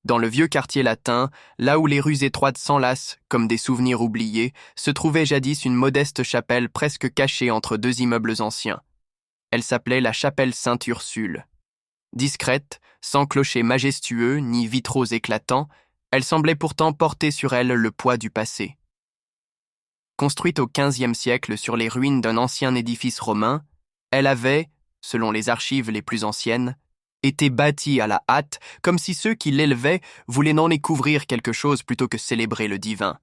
Dans le vieux quartier latin, là où les rues étroites s'enlacent, comme des souvenirs oubliés, se trouvait jadis une modeste chapelle presque cachée entre deux immeubles anciens. Elle s'appelait la chapelle Sainte-Ursule. Discrète, sans clocher majestueux ni vitraux éclatants, elle semblait pourtant porter sur elle le poids du passé. Construite au XVe siècle sur les ruines d'un ancien édifice romain, elle avait, selon les archives les plus anciennes, été bâtie à la hâte, comme si ceux qui l'élevaient voulaient n'en découvrir quelque chose plutôt que célébrer le divin.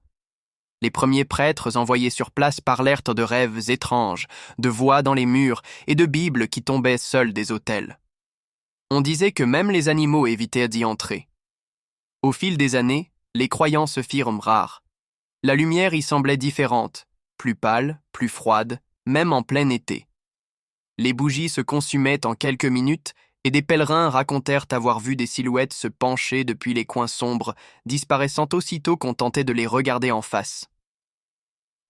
Les premiers prêtres envoyés sur place parlèrent de rêves étranges, de voix dans les murs et de Bibles qui tombaient seules des autels. On disait que même les animaux évitaient d'y entrer. Au fil des années, les croyants se firent rares. La lumière y semblait différente, plus pâle, plus froide, même en plein été. Les bougies se consumaient en quelques minutes et des pèlerins racontèrent avoir vu des silhouettes se pencher depuis les coins sombres, disparaissant aussitôt qu'on tentait de les regarder en face.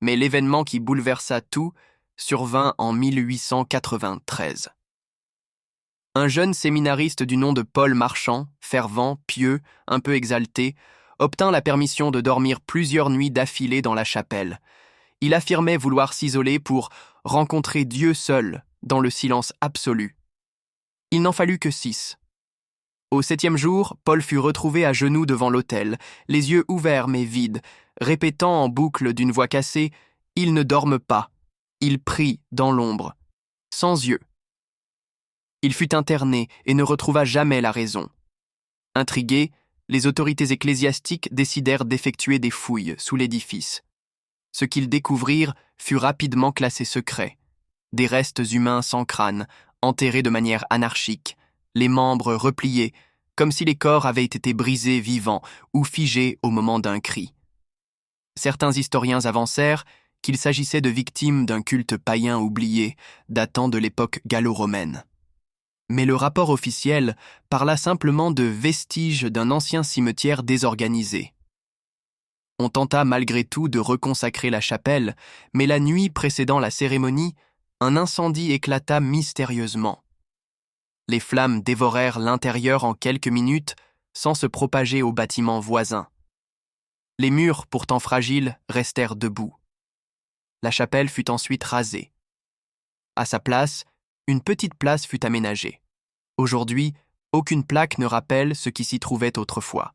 Mais l'événement qui bouleversa tout survint en 1893. Un jeune séminariste du nom de Paul Marchand, fervent, pieux, un peu exalté, obtint la permission de dormir plusieurs nuits d'affilée dans la chapelle. Il affirmait vouloir s'isoler pour rencontrer Dieu seul, dans le silence absolu. Il n'en fallut que 6. Au 7e jour, Paul fut retrouvé à genoux devant l'autel, les yeux ouverts mais vides, répétant en boucle d'une voix cassée « Il ne dorme pas ». Il prie dans l'ombre, sans yeux. Il fut interné et ne retrouva jamais la raison. Intrigués, les autorités ecclésiastiques décidèrent d'effectuer des fouilles sous l'édifice. Ce qu'ils découvrirent fut rapidement classé secret. Des restes humains sans crâne, enterrés de manière anarchique, les membres repliés, comme si les corps avaient été brisés vivants ou figés au moment d'un cri. Certains historiens avancèrent qu'il s'agissait de victimes d'un culte païen oublié, datant de l'époque gallo-romaine. Mais le rapport officiel parla simplement de vestiges d'un ancien cimetière désorganisé. On tenta malgré tout de reconsacrer la chapelle, mais la nuit précédant la cérémonie, un incendie éclata mystérieusement. Les flammes dévorèrent l'intérieur en quelques minutes, sans se propager aux bâtiments voisins. Les murs, pourtant fragiles, restèrent debout. La chapelle fut ensuite rasée. À sa place, une petite place fut aménagée. Aujourd'hui, aucune plaque ne rappelle ce qui s'y trouvait autrefois.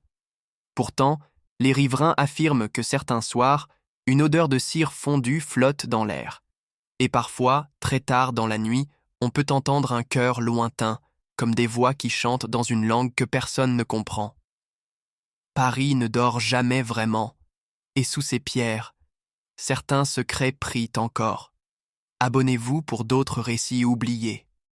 Pourtant, les riverains affirment que certains soirs, une odeur de cire fondue flotte dans l'air. Et parfois, très tard dans la nuit, on peut entendre un chœur lointain, comme des voix qui chantent dans une langue que personne ne comprend. Paris ne dort jamais vraiment, et sous ses pierres, certains secrets prient encore. Abonnez-vous pour d'autres récits oubliés.